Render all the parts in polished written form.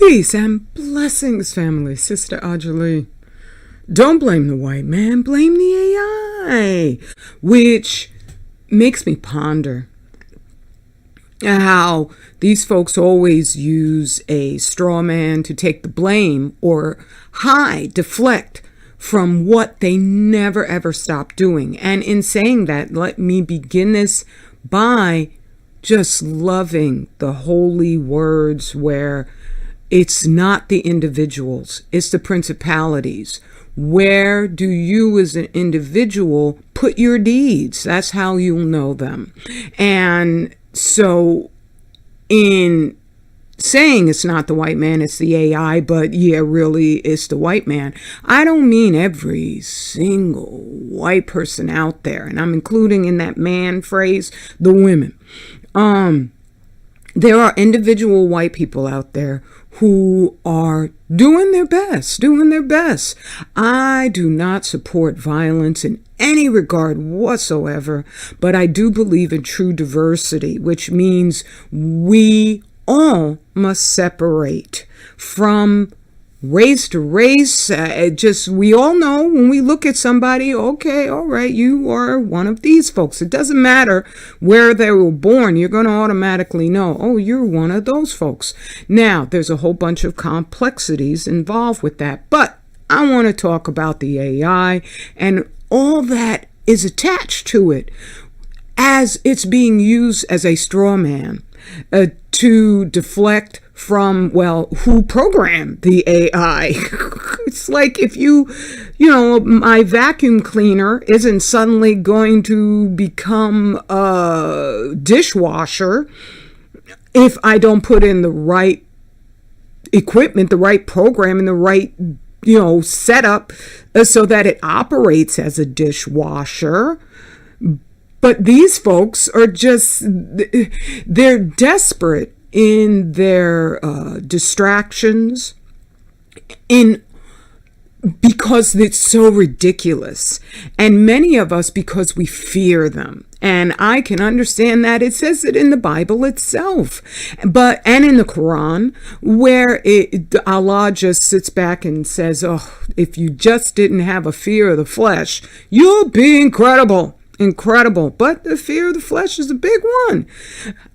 Peace and blessings, family. Sister Ajali. Don't blame the white man, blame the AI. Which makes me ponder how these folks always use a straw man to take the blame or deflect from what they never ever stop doing. And in saying that, let me begin this by just loving the holy words where it's not the individuals, it's the principalities. Where do you as an individual put your deeds? That's how you'll know them. And so in saying it's not the white man, it's the AI, but yeah, really it's the white man, I don't mean every single white person out there. And I'm including in that man phrase the women. There are individual white people out there who are doing their best. I do not support violence in any regard whatsoever, but I do believe in true diversity, which means we all must separate from race to race. We all know when we look at somebody, okay, all right, you are one of these folks. It doesn't matter where they were born. You're going to automatically know, oh, you're one of those folks. Now, there's a whole bunch of complexities involved with that, but I want to talk about the AI and all that is attached to it as it's being used as a straw man to deflect from, well, who programmed the AI? It's like if my vacuum cleaner isn't suddenly going to become a dishwasher if I don't put in the right equipment, the right program, and the right setup so that it operates as a dishwasher. But these folks are they're desperate in their distractions, because it's so ridiculous. And many of us, because we fear them. And I can understand that. It says it in the Bible itself, and in the Quran, where Allah just sits back and says, oh, if you just didn't have a fear of the flesh, you'll be incredible. But the fear of the flesh is a big one.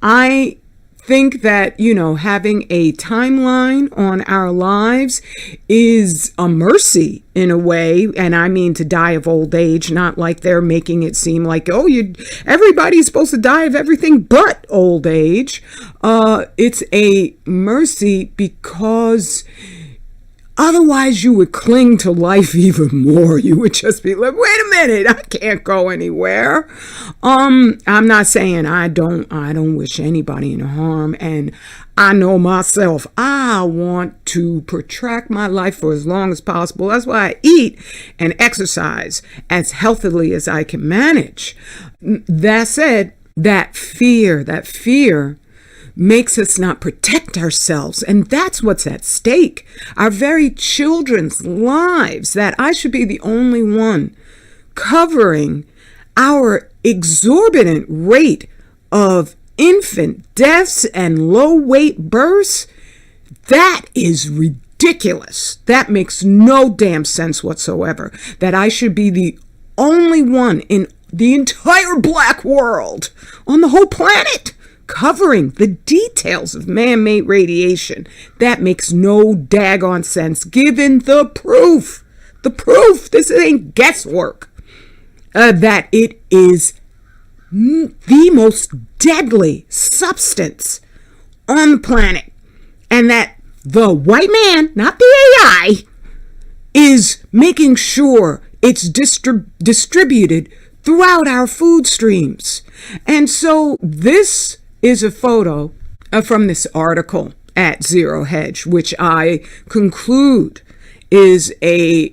I think that, having a timeline on our lives is a mercy in a way. And I mean to die of old age, not like they're making it seem like, oh, everybody's supposed to die of everything but old age. It's a mercy because otherwise you would cling to life even more. You would just be like, wait a minute, I can't go anywhere. I'm not saying I don't wish anybody any harm, and I know myself, I want to protract my life for as long as possible. That's why I eat and exercise as healthily as I can manage. That said, that fear makes us not protect ourselves. And that's what's at stake. Our very children's lives, that I should be the only one covering our exorbitant rate of infant deaths and low weight births. That is ridiculous. That makes no damn sense whatsoever. That I should be the only one in the entire black world on the whole planet covering the details of man-made radiation. That makes no daggone sense given the proof. This ain't guesswork. That it is the most deadly substance on the planet. And that the white man, not the AI, is making sure it's distributed throughout our food streams. And so this is a photo from this article at Zero Hedge, which I conclude is a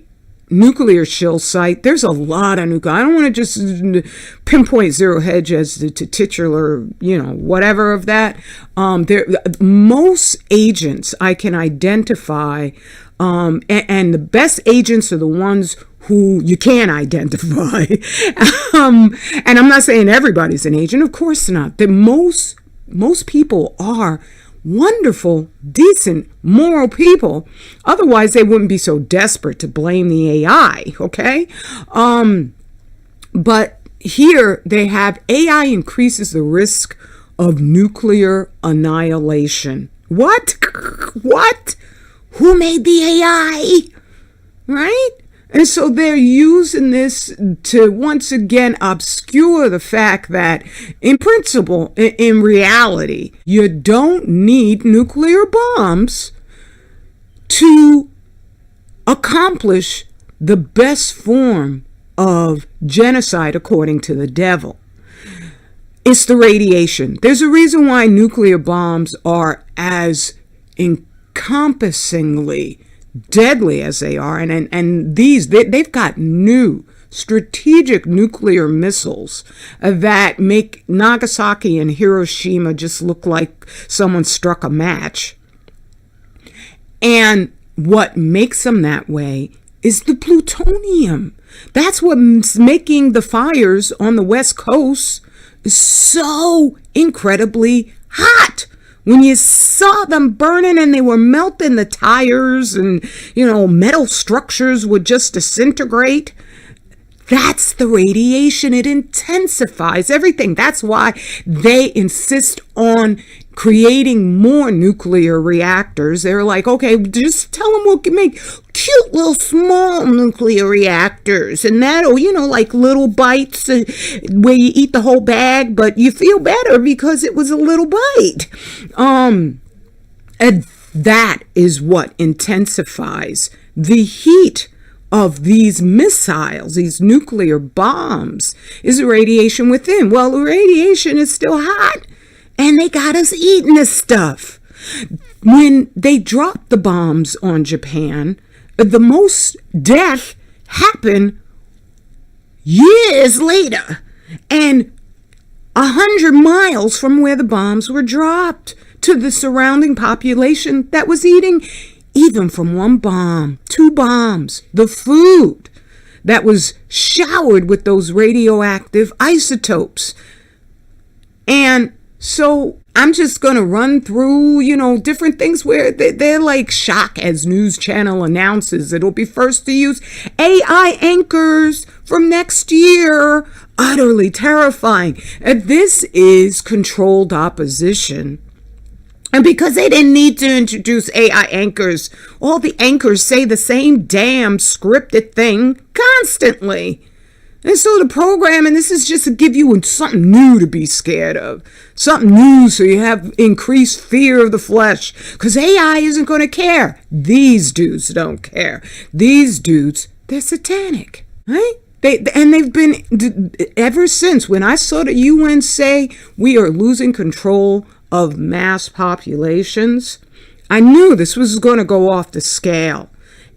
nuclear shill site. There's a lot of nuclear. I don't want to just pinpoint Zero Hedge as the titular, whatever of that. Most agents I can identify, and the best agents are the ones who you can identify. And I'm not saying everybody's an agent. Of course not. That most people are wonderful, decent, moral people. Otherwise, they wouldn't be so desperate to blame the AI, okay? But here they have AI increases the risk of nuclear annihilation. What? What? Who made the AI? Right? And so they're using this to once again obscure the fact that in principle, in reality, you don't need nuclear bombs to accomplish the best form of genocide according to the devil. It's the radiation. There's a reason why nuclear bombs are as encompassingly deadly as they are, and they've got new strategic nuclear missiles that make Nagasaki and Hiroshima just look like someone struck a match. And what makes them that way is the plutonium. That's what's making the fires on the West Coast so incredibly hot. When you saw them burning and they were melting the tires and, metal structures would just disintegrate. That's the radiation. It intensifies everything. That's why they insist on creating more nuclear reactors. They're like, okay, just tell them we'll make cute little small nuclear reactors. And that'll, like little bites where you eat the whole bag, but you feel better because it was a little bite. And that is what intensifies the heat of these missiles, these nuclear bombs, is the radiation within. Well, the radiation is still hot, and they got us eating this stuff. When they dropped the bombs on Japan, the most death happened years later, and 100 miles from where the bombs were dropped to the surrounding population that was eating, even from one bomb, two bombs, the food that was showered with those radioactive isotopes. And so I'm just going to run through, different things where they're like shock as news channel announces. It'll be first to use AI anchors from next year. Utterly terrifying. And this is controlled opposition. And because they didn't need to introduce AI anchors, all the anchors say the same damn scripted thing constantly. And so the program, and this is just to give you something new to be scared of. Something new so you have increased fear of the flesh. Because AI isn't going to care. These dudes don't care. These dudes, they're satanic. Right? They've been, ever since when I saw the UN say we are losing control of mass populations, I knew this was going to go off the scale.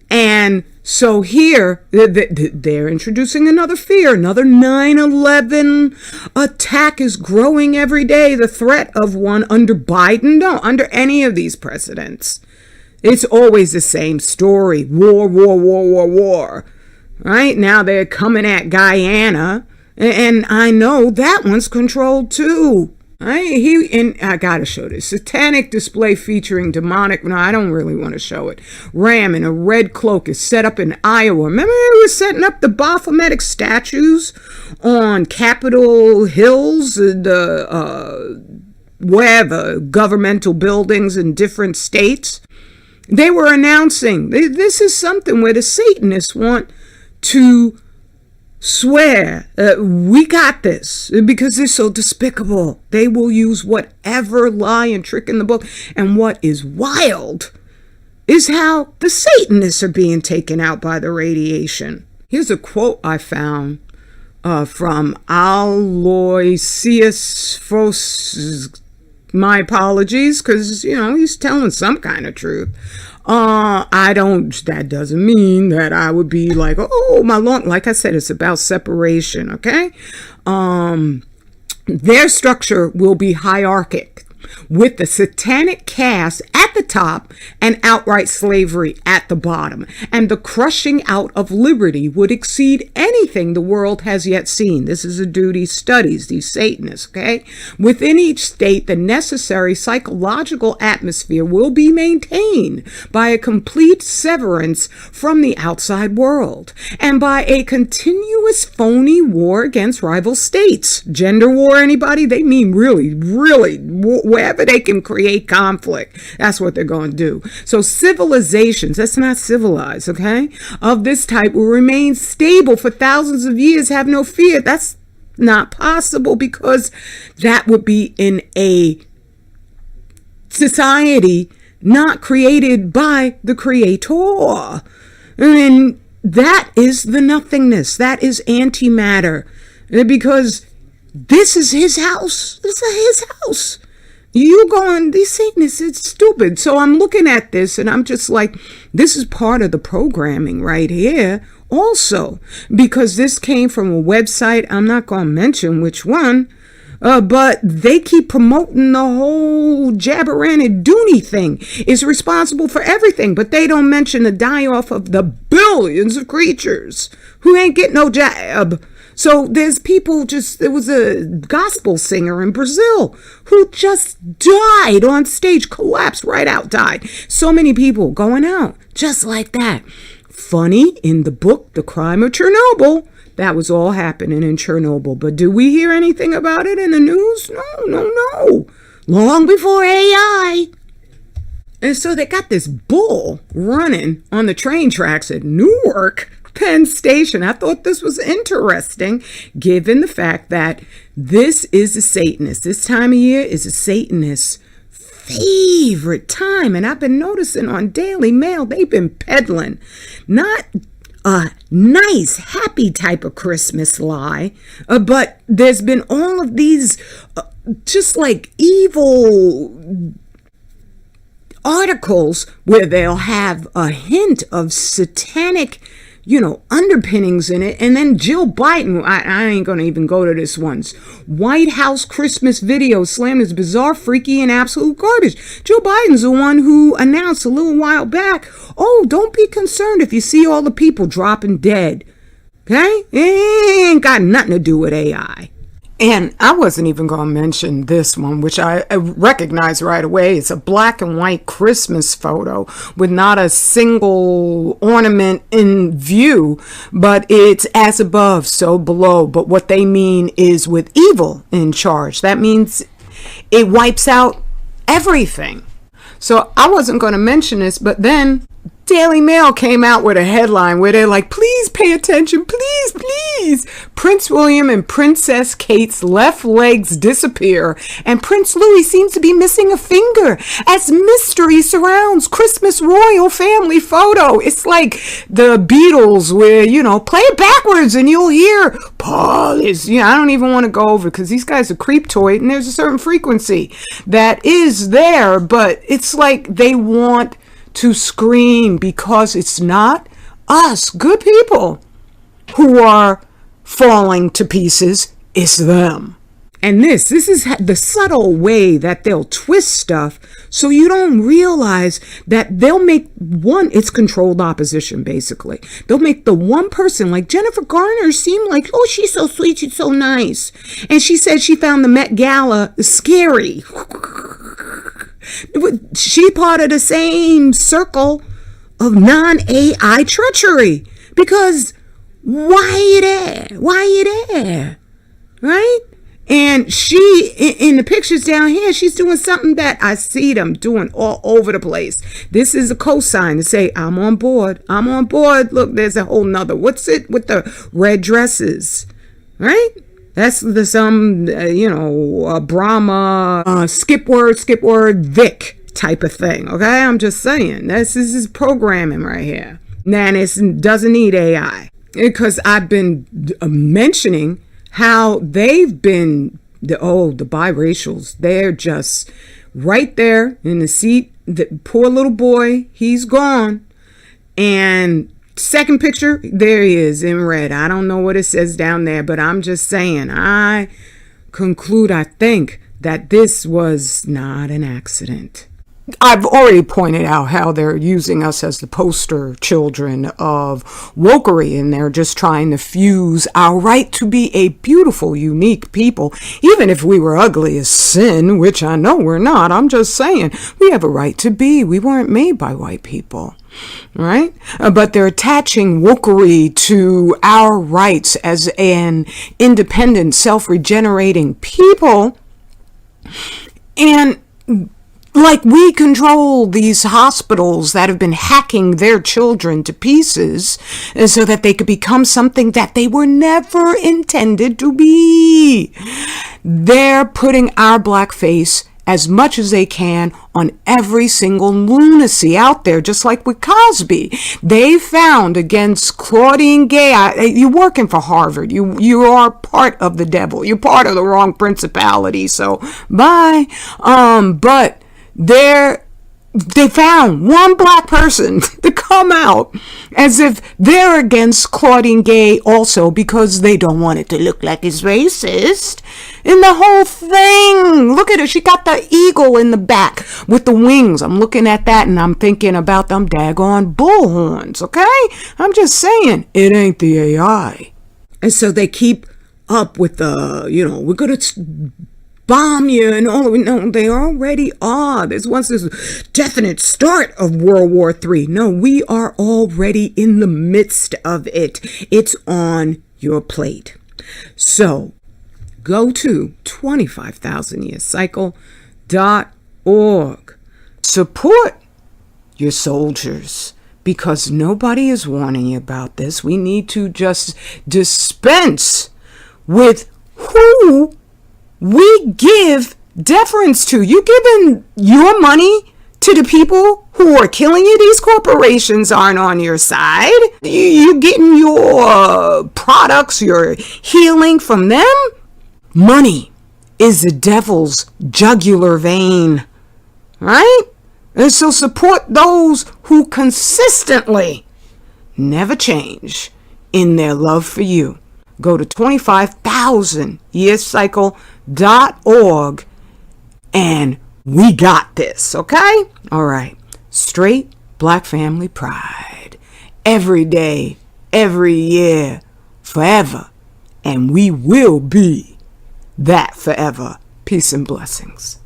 And so here, they're introducing another fear. Another 9/11 attack is growing every day. The threat of one under Biden, no, under any of these presidents. It's always the same story. War, war, war, war, war. Right? Now they're coming at Guyana. And I know that one's controlled too. And I gotta show this satanic display featuring demonic. No, I don't really want to show it. Ram in a red cloak is set up in Iowa. Remember, they were setting up the Baphometic statues on Capitol Hills, wherever governmental buildings in different states. They were announcing this is something where the Satanists want to swear, we got this, because they're so despicable. They will use whatever lie and trick in the book. And what is wild is how the Satanists are being taken out by the radiation. Here's a quote I found from Aloysius Fos. My apologies, because, he's telling some kind of truth. That doesn't mean that I would be like, like I said, it's about separation, okay? Their structure will be hierarchic, with the satanic cast at at the top and outright slavery at the bottom. And the crushing out of liberty would exceed anything the world has yet seen. This is a duty studies, these Satanists, okay? Within each state, the necessary psychological atmosphere will be maintained by a complete severance from the outside world and by a continuous phony war against rival states. Gender war, anybody? They mean really, wherever they can create conflict, that's what they're going to do. So civilizations, that's not civilized, okay, of this type will remain stable for thousands of years, have no fear. That's not possible, because that would be in a society not created by the Creator. And that is the nothingness. That is antimatter, because this is his house. This is his house. You going, these Satanists, it's stupid. So I'm looking at this and I'm just like, this is part of the programming right here also, because this came from a website. I'm not going to mention which one, but they keep promoting the whole Jabberani Dooney thing is responsible for everything, but they don't mention the die-off of the billions of creatures who ain't getting no jab. So there's people there was a gospel singer in Brazil who just died on stage, collapsed right out, died. So many people going out just like that. Funny, in the book, The Crime of Chernobyl, that was all happening in Chernobyl. But do we hear anything about it in the news? No. Long before AI. And so they got this bull running on the train tracks at Newark Penn Station. I thought this was interesting, given the fact that this is a Satanist. This time of year is a Satanist favorite time. And I've been noticing on Daily Mail, they've been peddling not a nice, happy type of Christmas lie, but there's been all of these just like evil articles where they'll have a hint of satanic underpinnings in it. And then Jill Biden, I ain't gonna even go to this one's White House Christmas video slammed as bizarre, freaky, and absolute garbage. Joe Biden's the one who announced a little while back, oh, don't be concerned if you see all the people dropping dead. Okay? It ain't got nothing to do with AI. And I wasn't even going to mention this one, which I recognize right away. It's a black and white Christmas photo with not a single ornament in view, but it's as above, so below. But what they mean is with evil in charge. That means it wipes out everything. So I wasn't going to mention this, but then Daily Mail came out with a headline where they're like, please pay attention, please. Prince William and Princess Kate's left legs disappear, and Prince Louis seems to be missing a finger as mystery surrounds Christmas royal family photo. It's like the Beatles where, play it backwards and you'll hear Paul is, I don't even want to go over because these guys are creeptoid and there's a certain frequency that is there, but it's like they want to scream because it's not us, good people, who are falling to pieces. It's them. And this is the subtle way that they'll twist stuff so you don't realize that they'll make it's controlled opposition, basically. They'll make the one person like Jennifer Garner seem like, oh, she's so sweet, she's so nice. And she said she found the Met Gala scary. She part of the same circle of non-AI treachery, because why you there, right? And she, in the pictures down here, she's doing something that I see them doing all over the place. This is a cosign to say, I'm on board. Look, there's a whole nother, what's it with the red dresses, right? That's the Brahma, skip word, Vic type of thing. Okay, I'm just saying. This is programming right here. And it doesn't need AI. Because I've been mentioning how they've been, the biracials, they're just right there in the seat. The poor little boy, he's gone. And second picture, there he is in red. I don't know what it says down there, but I'm just saying, I think that this was not an accident. I've already pointed out how they're using us as the poster children of wokery, and they're just trying to fuse our right to be a beautiful, unique people, even if we were ugly as sin, which I know we're not. I'm just saying, we have a right to be. We weren't made by white people. Right? But they're attaching wokery to our rights as an independent, self-regenerating people. And like we control these hospitals that have been hacking their children to pieces so that they could become something that they were never intended to be. They're putting our black face as much as they can on every single lunacy out there, just like with Cosby. They found against Claudine Gay, you're working for Harvard. You are part of the devil. You're part of the wrong principality. So bye. But they found one black person to come out as if they're against Claudine Gay also, because they don't want it to look like it's racist. And the whole thing, look at her, she got the eagle in the back with the wings. I'm looking at that and I'm thinking about them daggone bullhorns, okay? I'm just saying, it ain't the AI. And so they keep up with the, we're going to bomb you and all. No, they already are. This definite start of World War III. No, we are already in the midst of it. It's on your plate. So go to 25000yearcycle.org. Support your soldiers, because nobody is warning you about this. We need to just dispense with who we give deference to. You giving your money to the people who are killing you? These corporations aren't on your side. You getting your products, your healing from them? Money is the devil's jugular vein, right? And so support those who consistently never change in their love for you. Go to 25000yearcycle.org and we got this, okay? All right. Straight black family pride. Every day, every year, forever. And we will be that forever. Peace and blessings.